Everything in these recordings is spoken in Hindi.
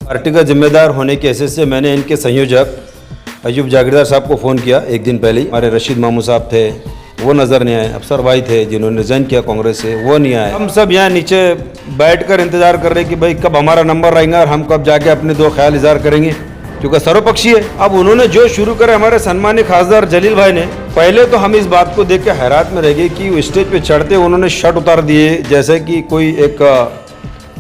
पार्टी का जिम्मेदार होने के हैसियत से मैंने इनके संयोजक अयूब जागीरदार साहब को फ़ोन किया एक दिन पहले ही। हमारे रशीद मामू साहब थे, वो नज़र नहीं आए। अफसर भाई थे जिन्होंने रिज़ाइन किया कांग्रेस से, वो नहीं आए। हम सब यहाँ नीचे बैठकर इंतज़ार कर रहे कि भाई कब हमारा नंबर आएगा और हम कब जाके अपने दो ख्याल इज़हार करेंगे, क्योंकि सर्वपक्षीय है। अब उन्होंने जो शुरू करे हमारे सम्मानित खासदार जलील भाई ने, पहले तो हम इस बात को देख के हैरात में रह गए कि वो स्टेज पे चढ़ते उन्होंने शर्ट उतार दिए, जैसे कि कोई एक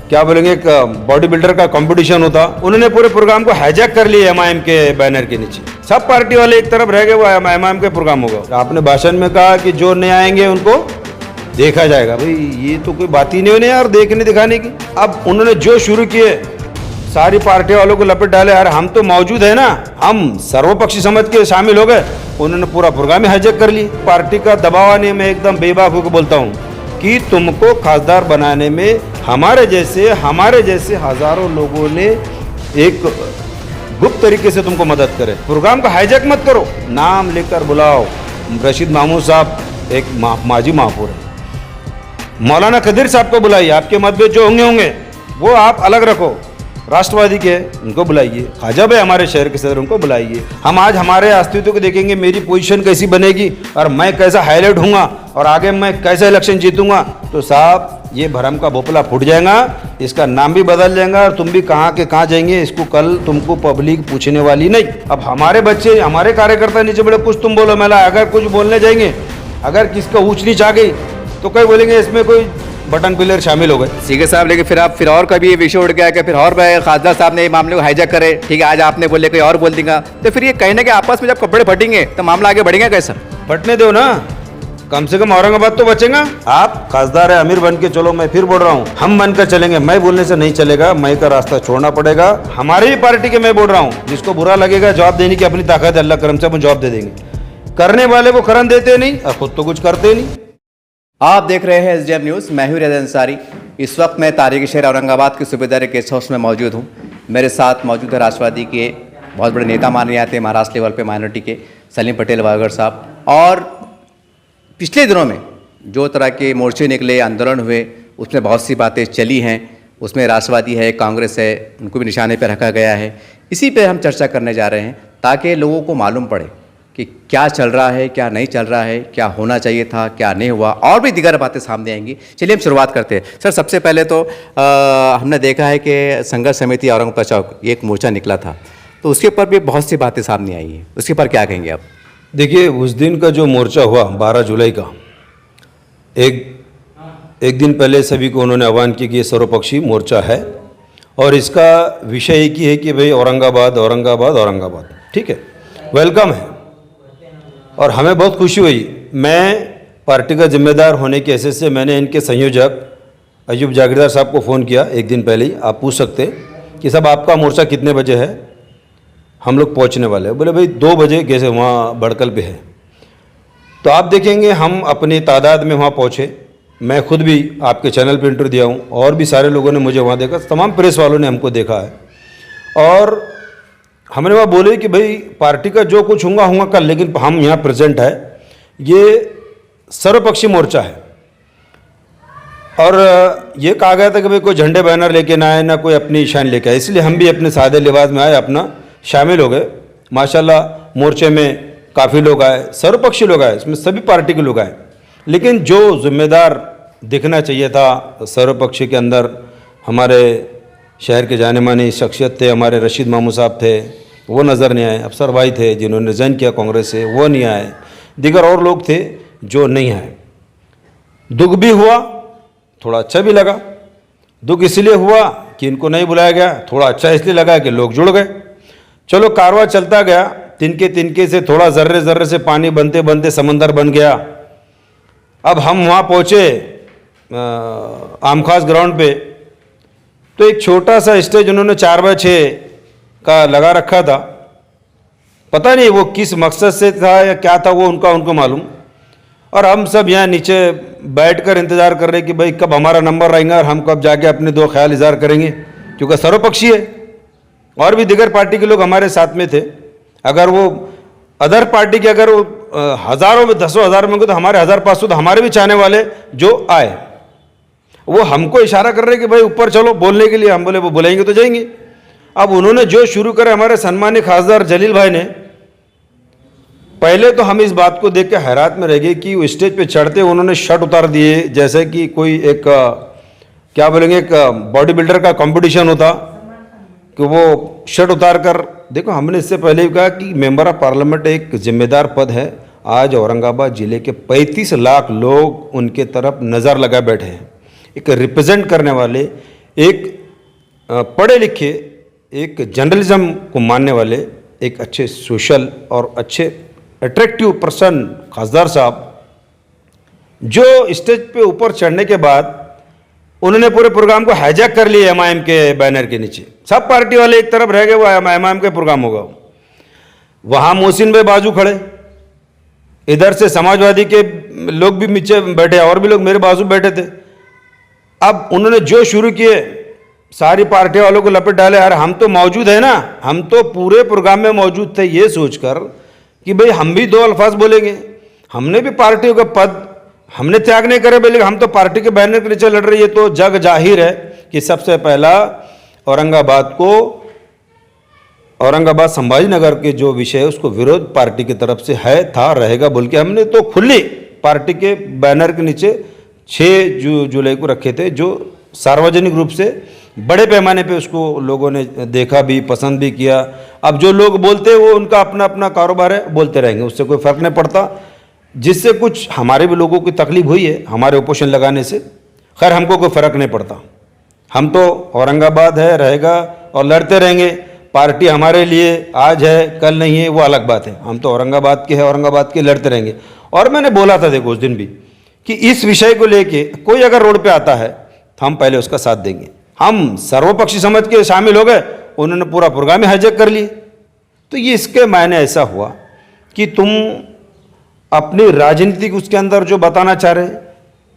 क्या बोलेंगे, एक बॉडी बिल्डर का कंपटीशन होता। उन्होंने पूरे प्रोग्राम को हाईजैक कर लिया एमआईएम के बैनर के नीचे। सब पार्टी वाले एक तरफ रह गए, वो एमआईएम के प्रोग्राम होगा। आपने भाषण में कहा कि जो नहीं आएंगे उनको देखा जाएगा। भाई ये तो कोई बात ही नहीं होने यार देखने दिखाने की। अब उन्होंने जो शुरू किए सारी पार्टी वालों को लपेट डाले। यार हम तो मौजूद है ना, हम सर्वपक्षी समझ के शामिल हो गए। उन्होंने पूरा प्रोग्राम ही हाईजैक कर ली। पार्टी का दबाव आने में एकदम बेबाक होकर बोलता हूँ कि तुमको खासदार बनाने में हमारे जैसे हजारों लोगों ने एक गुप्त तरीके से तुमको मदद करे। प्रोग्राम का हाईजैक मत करो, नाम लेकर बुलाओ। रशीद मामू साहब एक माजी महापौर है, मौलाना खदीर साहब को बुलाइए। आपके मतभेद जो होंगे वो आप अलग रखो, राष्ट्रवादी के उनको बुलाइए। ख्वाजा भाई हमारे शहर के सदर, उनको बुलाइए। हम आज हमारे अस्तित्व को देखेंगे, मेरी पोजीशन कैसी बनेगी और मैं कैसा हाईलाइट हूँगा और आगे मैं कैसे इलेक्शन जीतूंगा। तो साहब ये भरम का भोपला फूट जाएगा, इसका नाम भी बदल जाएगा और तुम भी कहाँ के कहाँ जाएंगे, इसको कल तुमको पब्लिक पूछने वाली नहीं। अब हमारे बच्चे, हमारे कार्यकर्ता नीचे बड़े कुछ तुम बोलो मेला, अगर कुछ बोलने जाएंगे, अगर किसका ऊंच नीच आ गई तो कई बोलेंगे इसमें कोई बटन प्लेयर शामिल हो गए। सीके साहब, लेकिन फिर और कभी ये विषय उठ गया कि फिर और खासदार साहब ने ये मामले को हाईजैक करे। ठीक है, आज आपने बोले कोई और बोल देगा, तो फिर ये कहीं ना कहीं आपस में जब कपड़े फटेंगे तो मामला आगे बढ़ेगा कैसा? फटने दो ना, कम से कम औरंगाबाद तो बचेगा। आप खासदार है, अमीर बन के चलो, मैं फिर बोल रहा हूँ हम बनकर चलेंगे। मैं बोलने से नहीं चलेगा, मैं का रास्ता छोड़ना पड़ेगा। हमारी ही पार्टी के मैं बोल रहा हूँ, जिसको बुरा लगेगा जवाब देने की अपनी ताकत है, अल्लाह करम से हम जवाब दे देंगे। करने वाले को करन देते नहीं और खुद तो कुछ करते नहीं। आप देख रहे हैं एसडीएम न्यूज़, मैं हूं रियाज अंसारी। इस वक्त मैं तारीख शहर औरंगाबाद के सूबेदार गेस्ट हाउस में मौजूद हूं। मेरे साथ मौजूद है राष्ट्रवादी के बहुत बड़े नेता माने जाते हैं महाराष्ट्र लेवल पे, माइनॉरिटी के सलीम पटेल वागर साहब। और पिछले दिनों में जो तरह के मोर्चे निकले, आंदोलन हुए, उसमें बहुत सी बातें चली हैं। उसमें राष्ट्रवादी है, कांग्रेस है, उनको भी निशाने पर रखा गया है। इसी पर हम चर्चा करने जा रहे हैं ताकि लोगों को मालूम पड़े कि क्या चल रहा है, क्या नहीं चल रहा है, क्या होना चाहिए था, क्या नहीं हुआ, और भी दीगर बातें सामने आएंगी। चलिए हम शुरुआत करते हैं। सर, सबसे पहले तो हमने देखा है कि संघर्ष समिति औरंगाबाद चौक एक मोर्चा निकला था, तो उसके ऊपर भी बहुत सी बातें सामने आई हैं। उसके ऊपर क्या कहेंगे आप? देखिए, उस दिन का जो मोर्चा हुआ 12 जुलाई का, एक दिन पहले सभी को उन्होंने आह्वान किया कि ये सर्वपक्षी मोर्चा है और इसका विषय एक ही है कि भाई औरंगाबाद औरंगाबाद औरंगाबाद। ठीक है, वेलकम है और हमें बहुत खुशी हुई। मैं पार्टी का जिम्मेदार होने की हैसियत से मैंने इनके संयोजक अयूब जागीरदार साहब को फ़ोन किया एक दिन पहले ही। आप पूछ सकते कि साहब आपका मोर्चा कितने बजे है, हम लोग पहुंचने वाले हैं। बोले भाई 2 बजे कैसे, वहाँ बड़कल पे है। तो आप देखेंगे हम अपनी तादाद में वहाँ पहुँचे। मैं खुद भी आपके चैनल पर इंटरव्यू दिया हूँ और भी सारे लोगों ने मुझे वहाँ देखा, तमाम प्रेस वालों ने हमको देखा है। और हमने वहाँ बोले कि भाई पार्टी का जो कुछ होगा कल, लेकिन हम यहाँ प्रेजेंट है। ये सर्वपक्षी मोर्चा है और ये कहा गया था कि भाई कोई झंडे बैनर लेके ना आए, ना कोई अपनी शान लेके आए, इसलिए हम भी अपने सादे लिबास में आए, अपना शामिल हो गए। माशाल्लाह मोर्चे में काफ़ी लोग आए, सर्वपक्षी लोग आए, इसमें सभी पार्टी के लोग आए। लेकिन जो जिम्मेदार दिखना चाहिए था सर्वपक्षी के अंदर, हमारे शहर के जाने माने शख्सियत थे, हमारे रशीद मामू साहब थे, वो नज़र नहीं आए। अफसर भाई थे जिन्होंने रिज़ाइन किया कांग्रेस से, वो नहीं आए। दीगर और लोग थे जो नहीं आए। दुख भी हुआ, थोड़ा अच्छा भी लगा। दुख इसलिए हुआ कि इनको नहीं बुलाया गया, थोड़ा अच्छा इसलिए लगा कि लोग जुड़ गए। चलो कारवां चलता गया, तिनके तिनके से थोड़ा ज़र्रे ज़र्रे से पानी बनते बनते समंदर बन गया। अब हम वहाँ पहुँचे आमखास ग्राउंड पे, तो एक छोटा सा स्टेज उन्होंने 4x6 का लगा रखा था। पता नहीं वो किस मकसद से था या क्या था, वो उनको मालूम। और हम सब यहाँ नीचे बैठकर इंतज़ार कर रहे कि भाई कब हमारा नंबर आएगा और हम कब जाके अपने दो ख्याल इज़हार करेंगे, क्योंकि सर्वपक्षीय है। और भी दिगर पार्टी के लोग हमारे साथ में थे। अगर वो अदर पार्टी के अगर वो हज़ारों में 10,000 में होंगे तो हमारे 1,500 तो हमारे भी चाहने वाले जो आए, वो हमको इशारा कर रहे कि भाई ऊपर चलो बोलने के लिए। हम बोले वो बुलाएंगे तो जाएंगे। अब उन्होंने जो शुरू करे हमारे सम्मानीय खासदार जलील भाई ने, पहले तो हम इस बात को देख के हैरात में रह गए कि वो स्टेज पे चढ़ते उन्होंने शर्ट उतार दिए, जैसे कि कोई एक क्या बोलेंगे, एक बॉडी बिल्डर का कंपटीशन होता कि वो शर्ट उतार कर। देखो, हमने इससे पहले भी कहा कि मेंबर ऑफ पार्लियामेंट एक जिम्मेदार पद है। आज औरंगाबाद जिले के 35 लाख लोग उनके तरफ नज़र लगाए बैठे हैं। एक रिप्रेजेंट करने वाले, एक पढ़े लिखे, एक जर्नलिज्म को मानने वाले, एक अच्छे सोशल और अच्छे अट्रैक्टिव पर्सन खासदार साहब, जो स्टेज पे ऊपर चढ़ने के बाद उन्होंने पूरे प्रोग्राम को हाईजैक कर लिया एमआईएम के बैनर के नीचे। सब पार्टी वाले एक तरफ रह गए, वो एमआईएम का प्रोग्राम होगा। वहाँ मोहसिन भाई बाजू खड़े, इधर से समाजवादी के लोग भी नीचे बैठे और भी लोग मेरे बाजू बैठे थे। अब उन्होंने जो शुरू किए, सारी पार्टी वालों को लपेट डाले। यार हम तो मौजूद है ना, हम तो पूरे प्रोग्राम में मौजूद थे, ये सोचकर कि भाई हम भी 2 अल्फाज बोलेंगे। हमने भी पार्टियों का पद हमने त्याग नहीं करे, बल्कि हम तो पार्टी के बैनर के नीचे लड़ रही है। तो जग जाहिर है कि सबसे पहला औरंगाबाद संभाजी नगर के जो विषय है उसको विरोध पार्टी की तरफ से है, था, रहेगा बोल के हमने तो खुली पार्टी के बैनर के नीचे 6 जुलाई को रखे थे, जो सार्वजनिक रूप से बड़े पैमाने पे उसको लोगों ने देखा भी, पसंद भी किया। अब जो लोग बोलते हैं वो उनका अपना अपना कारोबार है, बोलते रहेंगे, उससे कोई फर्क नहीं पड़ता। जिससे कुछ हमारे भी लोगों की तकलीफ हुई है हमारे ओपोजिशन लगाने से, खैर हमको कोई फर्क नहीं पड़ता। हम तो औरंगाबाद है, रहेगा और लड़ते रहेंगे। पार्टी हमारे लिए आज है, कल नहीं है, वो अलग बात है। हम तो औरंगाबाद के हैं, औरंगाबाद के लड़ते रहेंगे। और मैंने बोला था, देखो उस दिन भी, कि इस विषय को लेके कोई अगर रोड पे आता है तो हम पहले उसका साथ देंगे। हम सर्वपक्षी समझ के शामिल हो गए, उन्होंने पूरा प्रोग्राम ही हाईजैक कर लिए। तो ये इसके मायने ऐसा हुआ कि तुम अपनी राजनीति उसके अंदर जो बताना चाह रहे,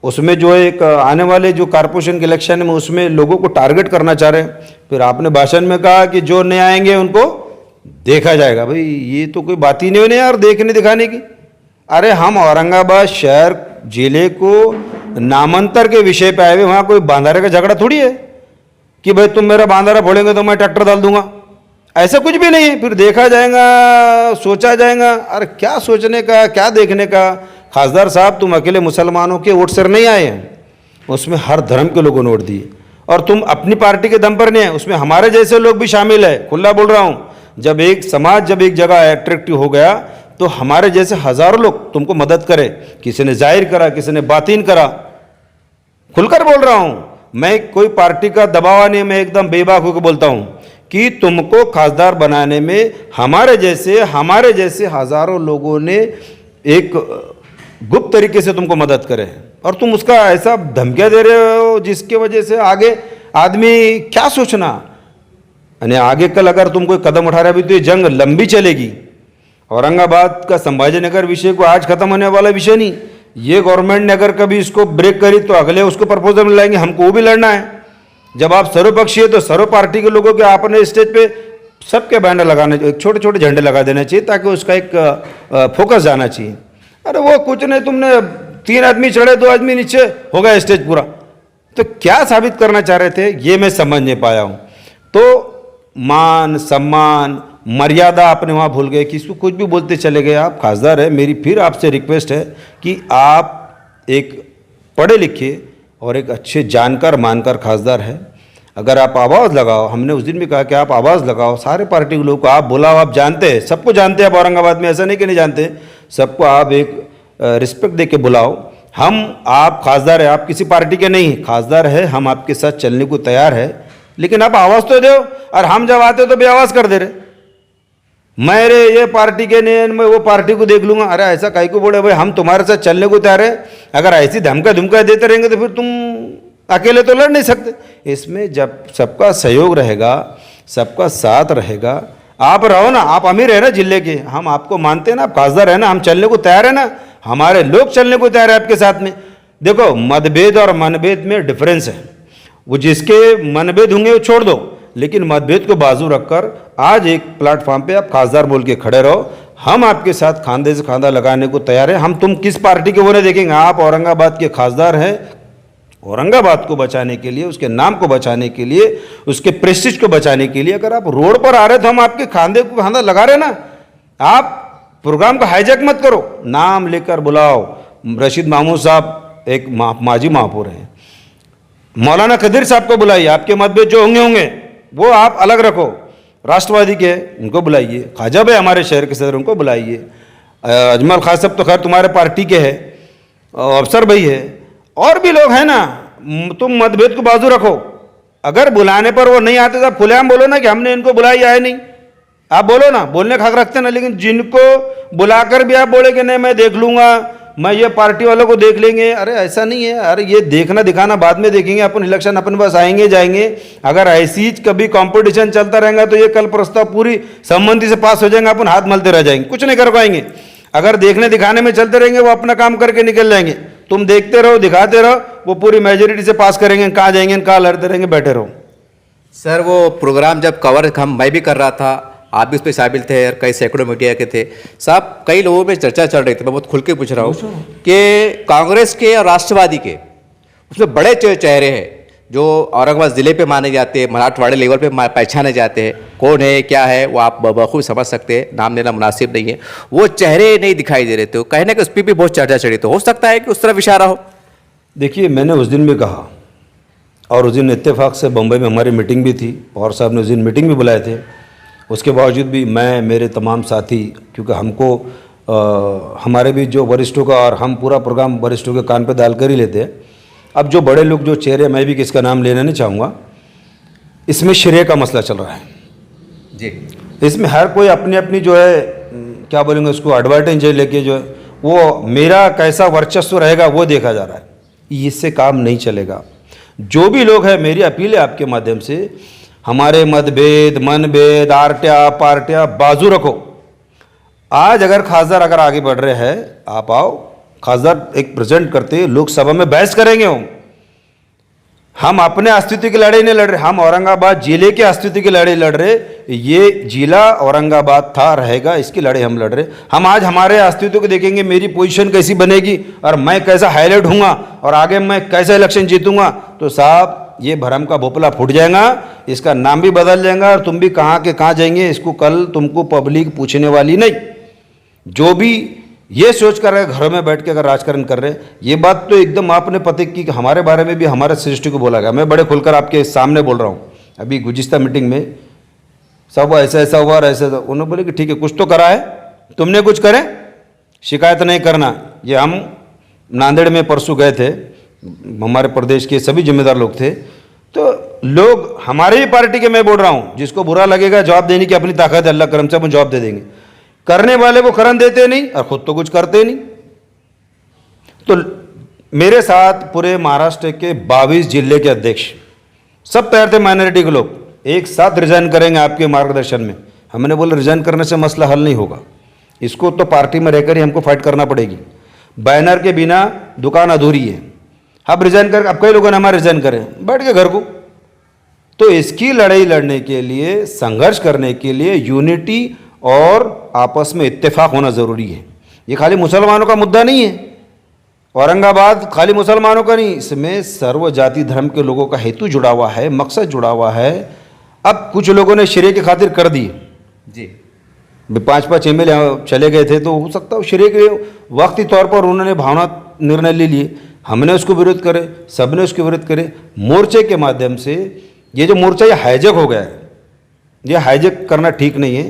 उसमें जो एक आने वाले जो कारपोरेशन के इलेक्शन में उसमें लोगों को टारगेट करना चाह रहे। फिर आपने भाषण में कहा कि जो नहीं आएंगे उनको देखा जाएगा। भाई ये तो कोई बात ही नहीं है यार, देखने दिखाने की। अरे हम औरंगाबाद शहर जिले को नामांतर के विषय पे आए हुए, वहाँ कोई बांधारे का झगड़ा थोड़ी है कि भाई तुम मेरा बांधारा फोड़ेंगे तो मैं ट्रैक्टर डाल दूंगा। ऐसा कुछ भी नहीं है। फिर देखा जाएगा, सोचा जाएगा। अरे क्या सोचने का, क्या देखने का। खासदार साहब, तुम अकेले मुसलमानों के वोट से नहीं आए हैं, उसमें हर धर्म के लोगों ने वोट दिए। और तुम अपनी पार्टी के दम पर नहीं है, उसमें हमारे जैसे लोग भी शामिल है। खुला बोल रहा हूँ, जब एक समाज जब एक जगह अट्रैक्टिव हो गया तो हमारे जैसे हजारों लोग तुमको मदद करे। किसी ने जाहिर करा, किसी ने बातिन करा। खुलकर बोल रहा हूँ, मैं कोई पार्टी का दबाव नहीं, मैं एकदम बेबाक होकर बोलता हूँ कि तुमको खासदार बनाने में हमारे जैसे हजारों लोगों ने एक गुप्त तरीके से तुमको मदद करे, और तुम उसका ऐसा धमकियां दे रहे हो जिसके वजह से आगे आदमी क्या सोचना। यानी आगे कल अगर तुम कोई कदम उठा रहे अभी तो ये जंग लंबी चलेगी। औरंगाबाद का संभाजी नगर विषय को आज खत्म होने वाला विषय नहीं। ये गवर्नमेंट ने अगर कभी इसको ब्रेक करी तो अगले उसको प्रपोजल लाएंगे, हमको वो भी लड़ना है। जब आप सर्वपक्षीय है तो सर्व पार्टी के लोगों के आपने स्टेज पे सबके बैनर लगाने, एक छोटे छोटे झंडे लगा देने चाहिए ताकि उसका एक फोकस जाना चाहिए। अरे वो कुछ नहीं, तुमने 3 आदमी चढ़े, 2 आदमी नीचे, हो गया स्टेज पूरा। तो क्या साबित करना चाह रहे थे ये मैं समझ नहीं पाया हूँ। तो मान सम्मान मर्यादा आपने वहाँ भूल गए, किसी को कुछ भी बोलते चले गए। आप खासदार है, मेरी फिर आपसे रिक्वेस्ट है कि आप एक पढ़े लिखे और एक अच्छे जानकार मानकर खासदार है। अगर आप आवाज़ लगाओ, हमने उस दिन भी कहा कि आप आवाज़ लगाओ, सारे पार्टी के लोगों को आप बुलाओ। आप जानते हैं, सबको जानते हैं आप औरंगाबाद में, ऐसा नहीं कि नहीं जानते। सबको आप एक रिस्पेक्ट दे के बुलाओ। आप खासदार है, आप किसी पार्टी के नहीं, खासदार है, हम आपके साथ चलने को तैयार है, लेकिन आप आवाज़ तो दो। और हम जब आते तो बेआवाज़ कर दे रहे, मेरे ये पार्टी के नहीं, मैं वो पार्टी को देख लूंगा। अरे ऐसा काहे को बोले भाई, हम तुम्हारे साथ चलने को तैयार है। अगर ऐसी धमका देते रहेंगे तो फिर तुम अकेले तो लड़ नहीं सकते। इसमें जब सबका सहयोग रहेगा, सबका साथ रहेगा, आप रहो ना, आप अमीर है ना जिले के, हम आपको मानते हैं ना, आप खासदार है ना, हम चलने को तैयार है ना, हमारे लोग चलने को तैयार है आपके साथ में। देखो मतभेद और मनभेद में डिफरेंस है। वो जिसके मनभेद होंगे वो छोड़ दो, लेकिन मतभेद को बाजू रखकर आज एक प्लेटफॉर्म पे आप खासदार बोल के खड़े रहो। हम आपके साथ खांधे से खांधा लगाने को तैयार है। हम तुम किस पार्टी के वो नहीं देखेंगे। आप औरंगाबाद के खासदार हैं औरंगाबाद को बचाने के लिए, उसके नाम को बचाने के लिए, उसके प्रेस्टीज को बचाने के लिए अगर आप रोड पर आ रहे तो हम आपके खांधे को खांधा लगा रहे ना। आप प्रोग्राम का हाईजैक मत करो, नाम लेकर बुलाओ। रशीद मामूद साहब एक माजी महापौर हैं, मौलाना कदीर साहब को बुलाइए, आपके मतभेद जो होंगे वो आप अलग रखो। राष्ट्रवादी के उनको बुलाइए, ख्वाजा भाई हमारे शहर के सदर उनको बुलाइए, अजमल खान साहब तो खैर तुम्हारे पार्टी के हैं, अफसर भाई है, और भी लोग हैं ना। तुम मतभेद को बाजू रखो। अगर बुलाने पर वो नहीं आते तो आप खुलेआम बोलो ना कि हमने इनको बुलाया है नहीं। आप बोलो ना, बोलने का हक रखते ना। लेकिन जिनको बुलाकर भी आप बोले कि नहीं मैं देख लूंगा, मैं ये पार्टी वालों को देख लेंगे, अरे ऐसा नहीं है। अरे ये देखना दिखाना बाद में देखेंगे, अपन इलेक्शन अपने पास आएंगे जाएंगे। अगर ऐसी कभी कंपटीशन चलता रहेगा तो ये कल प्रस्ताव पूरी सम्मति से पास हो जाएंगे, अपन हाथ मलते रह जाएंगे, कुछ नहीं कर पाएंगे। अगर देखने दिखाने में चलते रहेंगे वो अपना काम करके निकल जाएंगे। तुम देखते रहो, दिखाते रहो, वो पूरी मेजोरिटी से पास करेंगे, कहाँ जाएंगे, कहाँ लड़ते रहेंगे, बैठे रहो। सर वो प्रोग्राम जब कवर मैं भी कर रहा था, आप भी उस पर शामिल थे और कई सैकड़ों मीडिया के थे साहब। कई लोगों में चर्चा चल रही थी, मैं बहुत खुल के पूछ रहा हूँ कि कांग्रेस के और राष्ट्रवादी के उसमें बड़े चेहरे हैं जो औरंगाबाद ज़िले पे माने जाते हैं, मराठवाड़े लेवल पे पहचाने जाते हैं। कौन है क्या है वो आप बखूब समझ सकते हैं, नाम लेना मुनासिब नहीं है। वो चेहरे नहीं दिखाई दे रहे थे, कहने के उस पर भी बहुत चर्चा चढ़ी। तो हो सकता है कि उस तरफ इशारा हो। देखिए मैंने उस दिन भी कहा, और उस दिन इत्तेफाक से बम्बई में हमारी मीटिंग भी थी, पवार साहब ने उस दिन मीटिंग भी बुलाए थे। उसके बावजूद भी मैं, मेरे तमाम साथी, क्योंकि हमको हमारे भी जो वरिष्ठों का और हम पूरा प्रोग्राम वरिष्ठों के कान पे डाल कर ही लेते हैं। अब जो बड़े लोग जो चेहरे, मैं भी किसका नाम लेना नहीं चाहूँगा, इसमें श्रेय का मसला चल रहा है जी। इसमें हर कोई अपनी अपनी जो है क्या बोलेंगे उसको एडवांटेज लेके जो है वो मेरा कैसा वर्चस्व रहेगा वो देखा जा रहा है। इससे काम नहीं चलेगा। जो भी लोग हैं, मेरी अपील है आपके माध्यम से, हमारे मतभेद, मनभेद, आर्टिया पार्टिया बाजू रखो। आज अगर खासदार अगर आगे बढ़ रहे हैं, आप आओ, खासदार एक प्रेजेंट करते लोकसभा में बहस करेंगे। हम अपने अस्तित्व की लड़ाई नहीं लड़ रहे, हम औरंगाबाद जिले के अस्तित्व की लड़ाई लड़ रहे। ये जिला औरंगाबाद था, रहेगा, इसकी लड़ाई हम लड़ रहे। हम आज हमारे अस्तित्व को देखेंगे, मेरी पोजीशन कैसी बनेगी और मैं कैसा हाईलाइट हूँगा और आगे मैं कैसा इलेक्शन जीतूंगा, तो साहब ये भरम का भोपला फूट जाएगा, इसका नाम भी बदल जाएगा और तुम भी कहाँ के कहाँ जाएंगे, इसको कल तुमको पब्लिक पूछने वाली नहीं। जो भी ये सोच कर रहे घरों में बैठ के अगर राजकारण कर रहे, ये बात तो एकदम आपने पते की हमारे बारे में भी हमारे सृष्टि को बोला गया। मैं बड़े खुलकर आपके सामने बोल रहा हूँ। अभी गुजिस्ता मीटिंग में सब ऐसा ऐसा हुआ और ऐसा, उन्होंने बोले कि ठीक है कुछ तो करा है, तुमने कुछ करे, शिकायत नहीं करना। ये हम नांदेड़ में परसों गए थे, हमारे प्रदेश के सभी जिम्मेदार लोग थे, तो लोग हमारे ही पार्टी के, मैं बोल रहा हूँ, जिसको बुरा लगेगा जवाब देने की अपनी ताकत है, अल्लाह करम से हम जवाब दे देंगे। करने वाले वो करन देते नहीं और खुद तो कुछ करते नहीं। तो मेरे साथ पूरे महाराष्ट्र के 22 जिले के अध्यक्ष सब तैयार थे, माइनॉरिटी के लोग एक साथ रिजाइन करेंगे आपके मार्गदर्शन में। हमने बोला रिजाइन करने से मसला हल नहीं होगा, इसको तो पार्टी में रहकर ही हमको फाइट करना पड़ेगी। बैनर के बिना दुकान अधूरी है। अब रिजाइन कर, अब कई लोगों ने हमारा रिजाइन करें, बैठ के घर को। तो इसकी लड़ाई लड़ने के लिए, संघर्ष करने के लिए यूनिटी और आपस में इत्तेफाक होना ज़रूरी है। ये खाली मुसलमानों का मुद्दा नहीं है, औरंगाबाद खाली मुसलमानों का नहीं, इसमें सर्व जाति धर्म के लोगों का हेतु जुड़ा हुआ है, मकसद जुड़ा हुआ है। अब कुछ लोगों ने श्रेय की खातिर कर दी जी, 5-5 एमएलए चले गए थे, तो हो सकता है श्रेय के वक्ती तौर पर उन्होंने भावना निर्णय ले लिए, हमने उसको विरोध करे, सबने उसके विरोध करे। मोर्चे के माध्यम से ये जो मोर्चा ये हाईजैक हो गया है, ये हाईजैक करना ठीक नहीं है।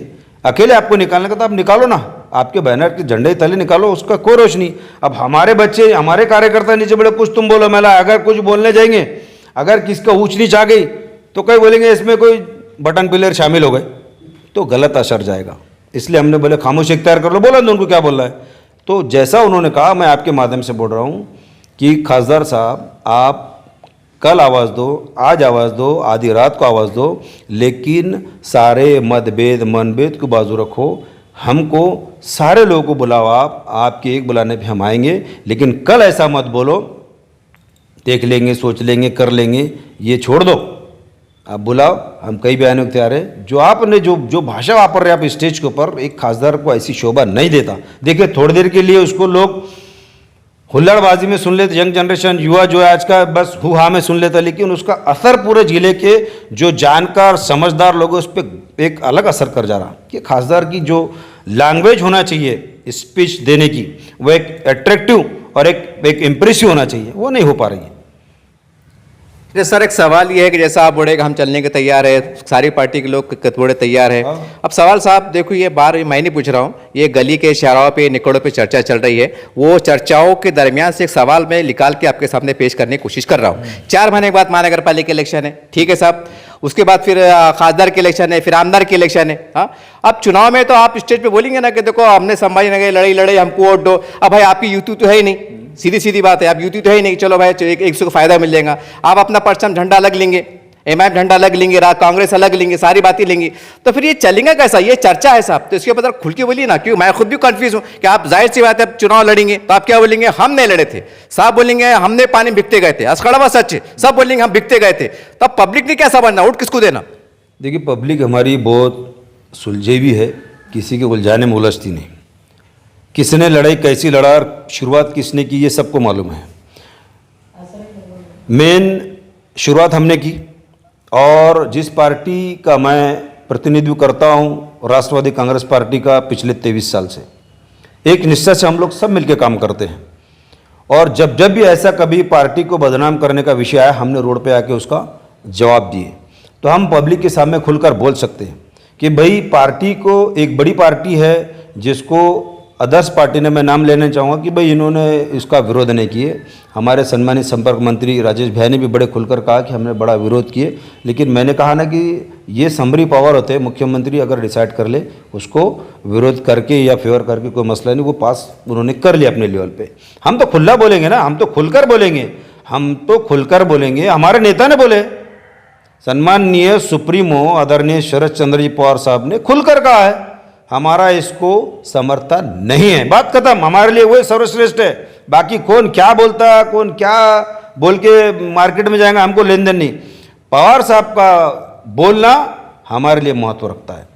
अकेले आपको निकालने का तो आप निकालो ना, आपके बैनर के झंडे तले निकालो, उसका कोई रोशनी। अब हमारे बच्चे, हमारे कार्यकर्ता नीचे बड़े कुछ तुम बोलो मेला, अगर कुछ बोलने जाएंगे, अगर किसका ऊंच नीच आ गई तो कई बोलेंगे इसमें कोई बटन प्लेयर शामिल हो गए, तो गलत असर जाएगा। इसलिए हमने बोले खामोश इख्तियार कर लो, बोला उनको क्या बोल रहा है। तो जैसा उन्होंने कहा, मैं आपके माध्यम से बोल रहा हूँ कि खासदार साहब आप कल आवाज़ दो, आज आवाज़ दो, आधी रात को आवाज़ दो, लेकिन सारे मतभेद मनभेद को बाजू रखो। हमको सारे लोगों को बुलाओ, आपके एक बुलाने पे हम आएंगे, लेकिन कल ऐसा मत बोलो देख लेंगे, सोच लेंगे, कर लेंगे, ये छोड़ दो। आप बुलाओ, हम कई बयानों को तैयार है। जो आपने जो भाषा वापर रहे आप स्टेज के ऊपर, एक खासदार को ऐसी शोभा नहीं देता। देखिए थोड़ी देर के लिए उसको लोग हुल्लड़बाजी में सुन लेते, यंग जनरेशन युवा जो है आज का बस हु हा में सुन लेता, लेकिन उसका असर पूरे जिले के जो जानकार समझदार लोग हैं उस पर एक अलग असर कर जा रहा कि खासदार की जो लैंग्वेज होना चाहिए स्पीच देने की, वो एक अट्रैक्टिव और एक इम्प्रेसिव होना चाहिए, वो नहीं हो पा रही है। सर एक सवाल ये है कि जैसा आप बोले कि हम चलने के तैयार है, सारी पार्टी के लोग कतबोड़े तैयार है। अब सवाल साहब देखो, ये बार मैं नहीं पूछ रहा हूँ, ये गली के शहरों पे निकड़ों पे चर्चा चल रही है, वो चर्चाओं के दरमियान से एक सवाल मैं निकाल के आपके सामने पेश करने की कोशिश कर रहा हूँ। 4 महीने के बाद महानगर पालिका इलेक्शन है, ठीक है साहब, उसके बाद फिर खासदार के इलेक्शन है, फिर आमदार के इलेक्शन है। हाँ, अब चुनाव में तो आप स्टेज पे बोलेंगे ना कि देखो हमने संभाजी नगर लड़ाई लड़ाई, हमको वोट दो। अब भाई आपकी यूती तो है ही नहीं, सीधी सीधी बात है, आप यूती तो है ही नहीं, चलो भाई एक को फायदा मिल जाएगा। आप अपना परचम झंडा अलग लेंगे, एमआईएम झंडा अलग लेंगे, कांग्रेस अलग लेंगे, सारी बातें लेंगी, तो फिर ये चलेगा कैसा? ये चर्चा है साहब, तो इसके ऊपर खुल के बोलिए ना, क्योंकि मैं खुद भी कंफ्यूज हूं कि आप जाहिर सी बात है आप चुनाव लड़ेंगे तो आप क्या बोलेंगे? हम नहीं लड़े थे। साहब बोलेंगे हमने पानी बिकते गए थे, असखड़वा सच है, सब बोलेंगे हम बिकते गए थे। तब पब्लिक ने क्या समझना, वोट किसको देना? देखिए, पब्लिक हमारी बहुत सुलझी भी है, किसी के उलझाने में उलझती नहीं। किसने लड़ाई कैसी लड़ा और शुरुआत किसने की ये सबको मालूम है। मेन शुरुआत हमने की, और जिस पार्टी का मैं प्रतिनिधित्व करता हूँ राष्ट्रवादी कांग्रेस पार्टी का पिछले 23 साल से, एक निश्चय से हम लोग सब मिलकर काम करते हैं, और जब जब भी ऐसा कभी पार्टी को बदनाम करने का विषय आया हमने रोड पे आके उसका जवाब दिए। तो हम पब्लिक के सामने खुलकर बोल सकते हैं कि भाई पार्टी को, एक बड़ी पार्टी है जिसको अदर्स पार्टी ने, मैं नाम लेना चाहूँगा कि भाई इन्होंने इसका विरोध नहीं किए। हमारे सम्मानित संपर्क मंत्री राजेश भाई ने भी बड़े खुलकर कहा कि हमने बड़ा विरोध किए, लेकिन मैंने कहा ना कि ये समरी पावर होते हैं, मुख्यमंत्री अगर डिसाइड कर ले उसको विरोध करके या फेवर करके कोई मसला नहीं, वो पास उन्होंने कर लिया अपने लेवल पे। हम तो खुला बोलेंगे ना, हम तो खुलकर बोलेंगे, हम तो खुलकर बोलेंगे। हमारे नेता ने बोले, सम्माननीय सुप्रीमो आदरणीय शरद चंद्र जी पवार साहब ने खुलकर कहा है हमारा इसको समर्थन नहीं है, बात खत्म। हमारे लिए वही सर्वश्रेष्ठ है, बाकी कौन क्या बोलता है, कौन क्या बोल के मार्केट में जाएगा, हमको लेन देन नहीं। पवार साहब का बोलना हमारे लिए महत्व रखता है।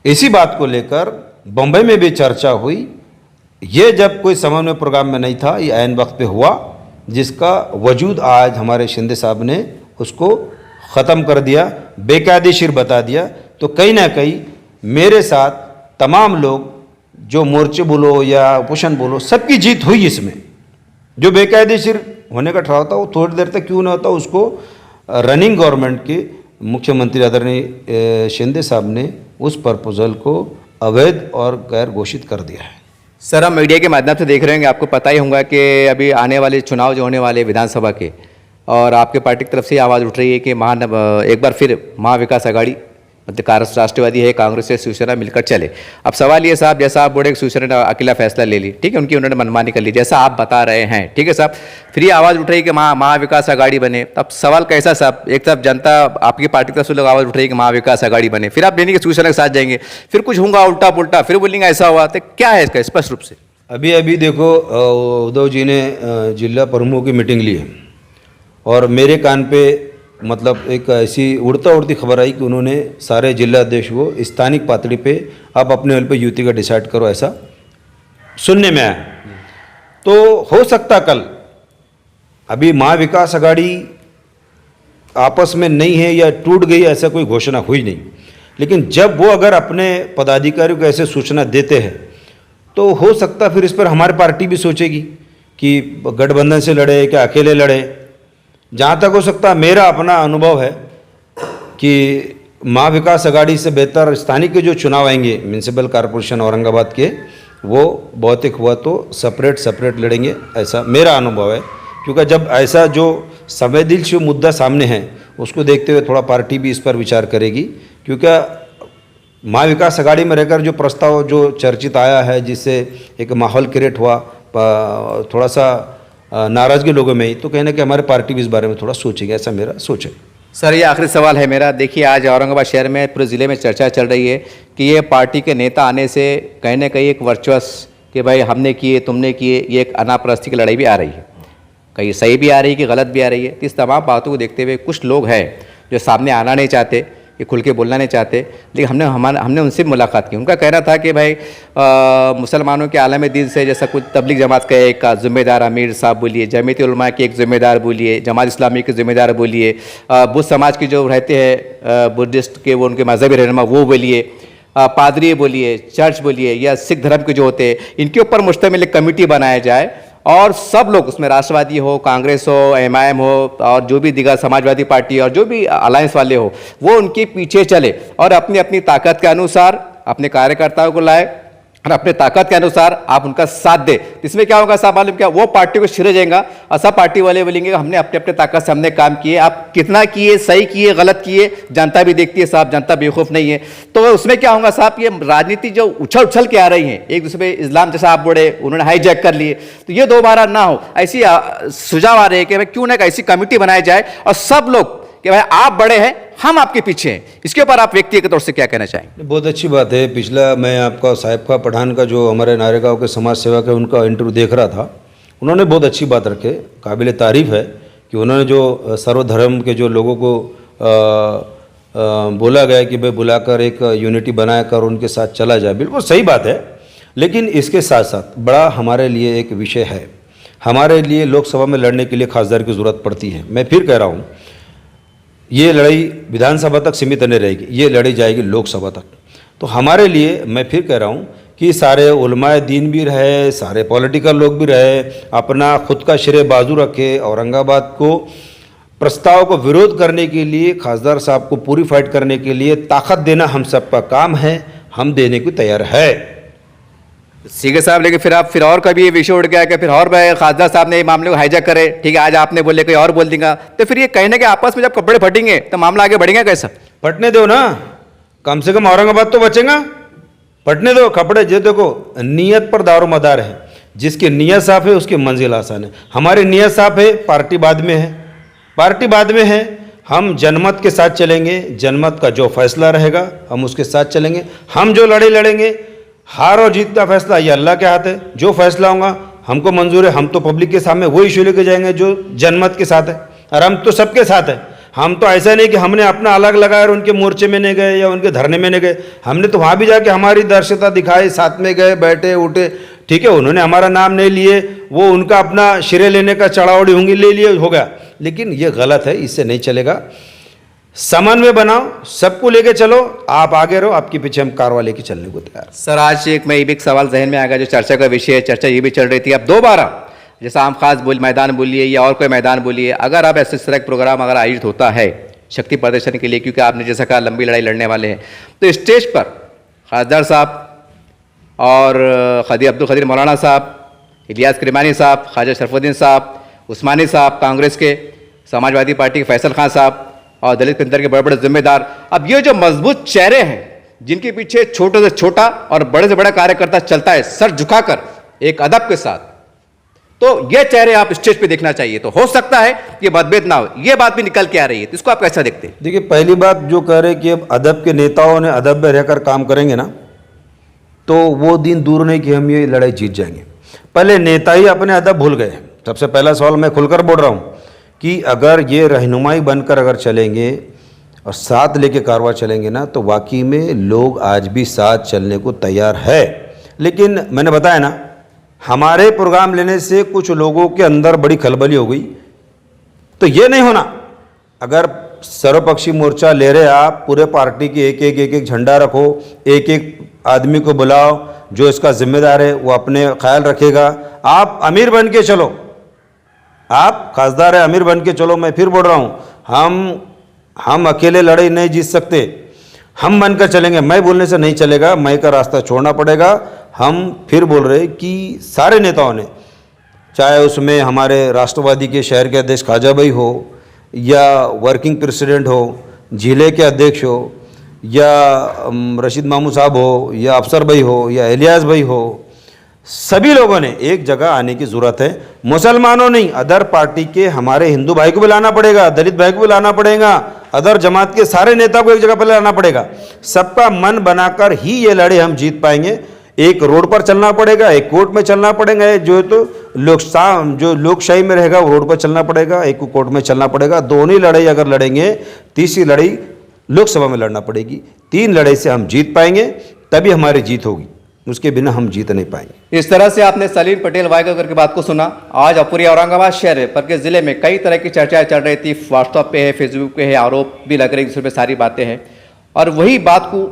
इसी बात को लेकर बम्बई में भी चर्चा हुई। ये जब कोई समन्वय प्रोग्राम में नहीं था, ये ऐन वक्त पे हुआ, जिसका वजूद आज हमारे शिंदे साहब ने उसको ख़त्म कर दिया, बेकायदेशीर बता दिया। तो कहीं ना कहीं मेरे साथ तमाम लोग, जो मोर्चे बोलो या ऑपोजिशन बोलो, सबकी जीत हुई इसमें। जो बेकायदेशीर होने का ठहरा था वो थोड़ी देर तक क्यों ना होता, उसको रनिंग गवर्नमेंट के मुख्यमंत्री आदरणीय शिंदे साहब ने उस प्रपोजल को अवैध और गैर घोषित कर दिया है। सर हम मीडिया के माध्यम से देख रहे हैं, आपको पता ही होगा कि अभी आने वाले चुनाव जो होने वाले विधानसभा के, और आपके पार्टी की तरफ से आवाज़ उठ रही है कि एक बार फिर महाविकास आघाड़ी, मतलब राष्ट्रवादी है, कांग्रेस है, शिवसेना मिलकर चले। अब सवाल ये साहब, जैसा आप बोले शिवसेना ने अकेला फैसला ले ली, ठीक है, उनकी उन्होंने मनमानी कर ली जैसा आप बता रहे हैं, ठीक है साहब, फिर ये आवाज़ उठ रही है कि महाविकास आघाड़ी बने। तब सवाल कैसा साहब, एक तरफ जनता आपकी पार्टी की तरफ से लोग आवाज़ उठ रही है कि महाविकास आघाड़ी बने, फिर आप लेने के शिवसेना के साथ जाएंगे, फिर कुछ होगा उल्टा पुल्टा, फिर बोलेंगे ऐसा हुआ, तो क्या है इसका स्पष्ट रूप से? अभी देखो, उद्धव जी ने जिला प्रमुखों की मीटिंग ली है, और मेरे कान पे मतलब एक ऐसी उड़ता उड़ती खबर आई कि उन्होंने सारे जिला अध्यक्ष को स्थानिक पातड़ी पे आप अपने लेवल पे युति का डिसाइड करो, ऐसा सुनने में आया। तो हो सकता कल, अभी महाविकास आघाड़ी आपस में नहीं है या टूट गई, ऐसा कोई घोषणा हुई नहीं, लेकिन जब वो अगर अपने पदाधिकारियों को ऐसे सूचना देते हैं तो हो सकता फिर इस पर हमारी पार्टी भी सोचेगी कि गठबंधन से लड़े क्या अकेले लड़े। जहाँ तक हो सकता है, मेरा अपना अनुभव है कि महाविकास आघाड़ी से बेहतर स्थानीय के जो चुनाव आएंगे म्यूनसिपल कॉरपोरेशन औरंगाबाद के, वो भौतिक हुआ तो सेपरेट लड़ेंगे, ऐसा मेरा अनुभव है। क्योंकि जब ऐसा जो संवेदनशील मुद्दा सामने है उसको देखते हुए थोड़ा पार्टी भी इस पर विचार करेगी, क्योंकि महाविकास आघाड़ी में रहकर जो प्रस्ताव जो चर्चित आया है, जिससे एक माहौल क्रिएट हुआ थोड़ा सा नाराज़गी लोगों में ही, तो कहना कि हमारे पार्टी भी इस बारे में थोड़ा सोचेगी, ऐसा मेरा सोच है। सर ये आखिरी सवाल है मेरा, देखिए आज औरंगाबाद शहर में पूरे ज़िले में चर्चा चल रही है कि ये पार्टी के नेता आने से कहीं ना कहीं एक वर्चस्व कि भाई हमने किए तुमने किए, ये एक अनापरस्ती की लड़ाई भी आ रही है, कहीं सही भी आ रही है कि गलत भी आ रही है। तो इस तमाम बातों को देखते हुए कुछ लोग हैं जो सामने आना नहीं चाहते, ये खुल के बोलना नहीं चाहते, लेकिन हमने उनसे मुलाकात की। उनका कहना था कि भाई मुसलमानों के आलम दीन से जैसा कुछ तबलीग जमात का एक ज़िम्मेदार अमीर साहब बोलिए, जमीयत उलमा के एक ज़िम्मेदार बोलिए, जमात इस्लामी के ज़िम्मेदार बोलिए, बुद्ध समाज के जो रहते हैं बुद्धिस्ट के वो उनके मजहबी रहनुमा वो बोलिए, पादरी बोलिए, चर्च बोलिए, या सिख धर्म के जो होते हैं, इनके ऊपर मुश्तमिल एक कमेटी बनाया जाए और सब लोग उसमें राष्ट्रवादी हो, कांग्रेस हो, एमआईएम हो और जो भी दिगर समाजवादी पार्टी और जो भी अलायंस वाले हो, वो उनके पीछे चले और अपनी अपनी ताकत के अनुसार अपने कार्यकर्ताओं को लाए और अपने ताकत के अनुसार आप उनका साथ दे। इसमें क्या होगा साहब मालूम क्या, वो पार्टी को सिरे जाएगा और सब पार्टी वाले बोलेंगे हमने अपने अपने ताकत से हमने काम किए, आप कितना किए, सही किए, गलत किए, जनता भी देखती है साहब, जनता बेवकूफ़ नहीं है। तो उसमें क्या होगा साहब, ये राजनीति जो उछल के आ रही है एक दूसरे पे, इस्लाम जैसा आप बोले उन्होंने हाईजैक कर लिए, तो ये दोबारा ना हो, ऐसी सुझाव आ रहे हैं कि भाई क्यों ना ऐसी कमेटी बनाई जाए और सब लोग कि भाई आप बड़े हैं, हम आपके पीछे हैं। इसके ऊपर आप व्यक्तिगत तौर से क्या कहना चाहेंगे? बहुत अच्छी बात है। पिछला मैं आपका साहिब का पठान का जो हमारे नारेगांव के समाज सेवक है उनका इंटरव्यू देख रहा था, उन्होंने बहुत अच्छी बात रखे, काबिल तारीफ़ है कि उन्होंने जो सर्वधर्म के जो लोगों को बोला गया कि भाई बुलाकर एक यूनिटी बनाकर उनके साथ चला जाए, बिल्कुल सही बात है। लेकिन इसके साथ साथ बड़ा हमारे लिए एक विषय है, हमारे लिए लोकसभा में लड़ने के लिए खासदार की ज़रूरत पड़ती है। मैं फिर कह रहा हूँ, ये लड़ाई विधानसभा तक सीमित नहीं रहेगी, ये लड़ी जाएगी लोकसभा तक। तो हमारे लिए मैं फिर कह रहा हूँ कि सारे उलमाए दीन भी रहे, सारे पॉलिटिकल लोग भी रहे, अपना खुद का सिरे बाजू रखे, औरंगाबाद को प्रस्ताव को विरोध करने के लिए, खासदार साहब को पूरी फाइट करने के लिए ताकत देना हम सबका काम है, हम देने को तैयार है। सीगे साहब, लेकिन फिर और कभी ये विषय उठ गया कि फिर और खासदार साहब ने ये मामले को हाईजैक करे, ठीक है आज आपने बोले कोई और बोल देगा, तो फिर ये कहने के आपस में जब कपड़े फटेंगे तो मामला आगे बढ़ेगा कैसा? फटने दो ना, कम से कम औरंगाबाद तो बचेगा, फटने दो कपड़े। जो देखो नीयत पर दारो मदार है, जिसकी नीयत साफ है उसकी मंजिल आसान है। हमारी नीयत साफ है, पार्टी बाद में है, पार्टी बाद में है, हम जनमत के साथ चलेंगे, जनमत का जो फैसला रहेगा हम उसके साथ चलेंगे। हम जो लड़ाई लड़ेंगे, हार और जीत का फैसला ये अल्लाह के हाथ है, जो फैसला होगा हमको मंजूर है, हम तो पब्लिक के सामने वो इशू लेके जाएंगे जो जनमत के साथ है, और हम तो सबके साथ है। हम तो ऐसा नहीं कि हमने अपना अलग लगाया और उनके मोर्चे में नहीं गए या उनके धरने में नहीं गए, हमने तो वहाँ भी जाके हमारी दर्शकता दिखाई, साथ में गए, बैठे उठे, ठीक है उन्होंने हमारा नाम नहीं लिए, वो उनका अपना सिरे लेने का चढ़ावड़ी होंगी ले लिए, हो गया। लेकिन ये गलत है, इससे नहीं चलेगा। समन्वय बनाओ, सबको लेके चलो, आप आगे रहो, आपके पीछे हम कारवा लेके चलने को तैयार। सर आज एक सवाल जहन में आ गया जो चर्चा का विषय है, चर्चा ये भी चल रही थी, अब दोबारा जैसा आम खास मैदान बोलिए या और कोई मैदान बोलिए, अगर आप ऐसे तरह प्रोग्राम अगर आयोजित होता है शक्ति प्रदर्शन के लिए, क्योंकि आपने जैसा कहा लंबी लड़ाई लड़ने वाले हैं, तो स्टेज पर खासदार साहब और अब्दुल खदीर मौलाना साहब, इलियास किरमानी साहब, ख्वाजा शरफुद्दीन साहब, उस्मानी साहब कांग्रेस के, समाजवादी पार्टी के फैसल खान साहब और दलित पंथ के बड़े बड़े जिम्मेदार, अब ये जो मजबूत चेहरे हैं जिनके पीछे छोटे से छोटा और बड़े से बड़ा कार्यकर्ता चलता है सर झुकाकर एक अदब के साथ, तो ये चेहरे आप स्टेज पे देखना चाहिए, तो हो सकता है ये मतभेद ना हो, ये बात भी निकल के आ रही है, तो इसको आप कैसा देखते हैं? देखिए पहली बात जो कह रहे कि अब अदब के नेताओं ने अदब में रहकर काम करेंगे ना, तो वो दिन दूर नहीं कि हम ये लड़ाई जीत जाएंगे। पहले नेता ही अपने अदब भूल गए। सबसे पहला सवाल मैं खुलकर बोल रहा हूँ कि अगर ये रहनुमाई बनकर अगर चलेंगे और साथ लेके कारवा चलेंगे ना, तो वाकई में लोग आज भी साथ चलने को तैयार है। लेकिन मैंने बताया ना, हमारे प्रोग्राम लेने से कुछ लोगों के अंदर बड़ी खलबली हो गई, तो ये नहीं होना। अगर सर्वपक्षी मोर्चा ले रहे आप, पूरे पार्टी के एक एक झंडा रखो, एक एक आदमी को बुलाओ, जो इसका जिम्मेदार है वो अपने ख्याल रखेगा। आप अमीर बन के चलो, आप खासदार है, अमीर बन के चलो। मैं फिर बोल रहा हूँ, हम अकेले लड़ाई नहीं जीत सकते, हम बनकर चलेंगे। मैं बोलने से नहीं चलेगा, मैं का रास्ता छोड़ना पड़ेगा। हम फिर बोल रहे कि सारे नेताओं ने, चाहे उसमें हमारे राष्ट्रवादी के शहर के अध्यक्ष ख्वाजा भाई हो, या वर्किंग प्रेसिडेंट हो, जिले के अध्यक्ष हो, या रशीद मामू साहब हो, या अफसर भाई हो, या इलियास भाई हो, सभी लोगों ने एक जगह आने की ज़रूरत है। मुसलमानों नहीं, अदर पार्टी के हमारे हिंदू भाई को भी लाना पड़ेगा, दलित भाई को भी लाना पड़ेगा, अदर जमात के सारे नेताओं को एक जगह पर लाना पड़ेगा। सबका मन बनाकर ही ये लड़ाई हम जीत पाएंगे। एक रोड पर चलना पड़ेगा, एक कोर्ट में चलना पड़ेगा, जो तो लोकशाही में रहेगा वो रोड पर चलना पड़ेगा, एक कोर्ट में चलना पड़ेगा। दोनों ही लड़ाई अगर लड़ेंगे, तीसरी लड़ाई लोकसभा में लड़ना पड़ेगी। 3 लड़ाई से हम जीत पाएंगे, तभी हमारी जीत होगी, उसके बिना हम जीत नहीं पाएंगे। इस तरह से आपने सलीम पटेल वायकर की बात को सुना। आज पूरे औरंगाबाद शहर है, पर के जिले में कई तरह की चर्चाएं चल रही थी, व्हाट्सएप पे है, फेसबुक पे है, आरोप भी लग रहे हैं, इसमें सारी बातें हैं। और वही बात को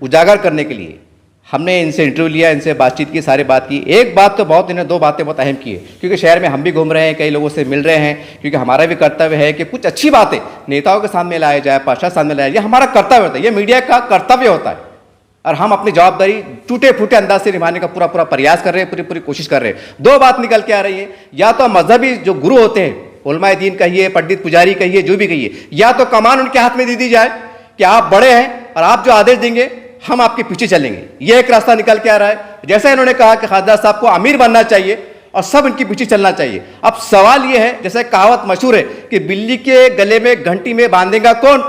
उजागर करने के लिए हमने इनसे इंटरव्यू लिया, इनसे बातचीत की, सारी बात की। एक बात तो बहुत, इन्हें 2 बातें बहुत अहम की है, क्योंकि शहर में हम भी घूम रहे हैं, कई लोगों से मिल रहे हैं, क्योंकि हमारा भी कर्तव्य है कि कुछ अच्छी बातें नेताओं के सामने लाया जाए, प्रशासन सामने लाया जाए। ये हमारा कर्तव्य होता है, ये मीडिया का कर्तव्य होता है, और हम अपनी जवाबदारी टूटे फूटे अंदाज से निभाने का पूरा प्रयास कर रहे हैं, पूरी कोशिश कर रहे हैं। 2 बात निकल के आ रही है, या तो मजहबी जो गुरु होते हैं, उलमाए दीन कहिए, पंडित पुजारी कहिए, जो भी कहिए, या तो कमान उनके हाथ में दे दी जाए कि आप बड़े हैं और आप जो आदेश देंगे हम आपके पीछे चलेंगे। ये एक रास्ता निकल के आ रहा है। जैसा इन्होंने कहा कि खासदार साहब को अमीर बनना चाहिए और सब इनके पीछे चलना चाहिए। अब सवाल ये है, जैसे कहावत मशहूर है कि बिल्ली के गले में घंटी में बांधेगा कौन,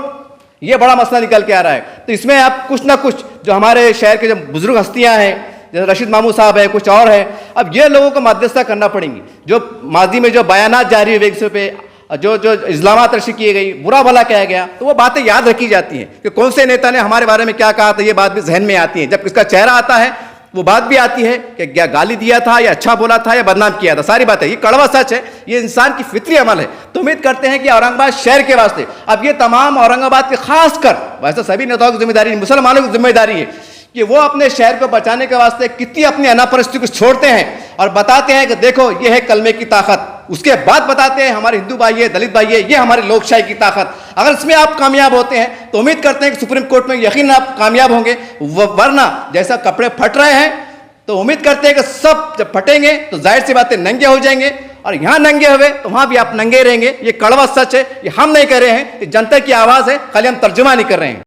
ये बड़ा मसला निकल के आ रहा है। तो इसमें आप कुछ ना कुछ जो हमारे शहर के जो बुजुर्ग हस्तियां हैं, जैसे रशीद मामू साहब है, कुछ और है, अब ये लोगों को मध्यस्थता करना पड़ेंगी। जो माजी में जो बयानात जारी हुए एक पे जो इस्लामात रशी की गई, बुरा भला कहा गया, तो वो बातें याद रखी जाती हैं कि कौन से नेता ने हमारे बारे में क्या कहा था, ये बात भी जहन में आती है। जब किसका चेहरा आता है वो बात भी आती है कि क्या गाली दिया था या अच्छा बोला था या बदनाम किया था, सारी बातें। ये कड़वा सच है, ये इंसान की फितरी अमल है। तो उम्मीद करते हैं कि औरंगाबाद शहर के वास्ते अब ये तमाम औरंगाबाद के खासकर, वैसे सभी नेताओं की जिम्मेदारी, मुसलमानों की जिम्मेदारी है कि वो अपने शहर को बचाने के वास्ते कितनी अपनी अनापरस्ती को छोड़ते हैं और बताते हैं कि देखो ये है कलमे की ताकत। उसके बाद बताते हैं हमारे हिंदू भाई है, दलित भाई है, ये हमारी लोकशाही की ताकत। अगर इसमें आप कामयाब होते हैं तो उम्मीद करते हैं कि सुप्रीम कोर्ट में यकीन आप कामयाब होंगे। वरना जैसा कपड़े फट रहे हैं तो उम्मीद करते हैं कि सब जब फटेंगे तो जाहिर सी बातें नंगे हो जाएंगे, और यहां नंगे हुए तो वहां भी आप नंगे रहेंगे। ये कड़वा सच है, ये हम नहीं कह रहे हैं, ये जनता की आवाज है, खाली हम तर्जुमा नहीं कर रहे हैं।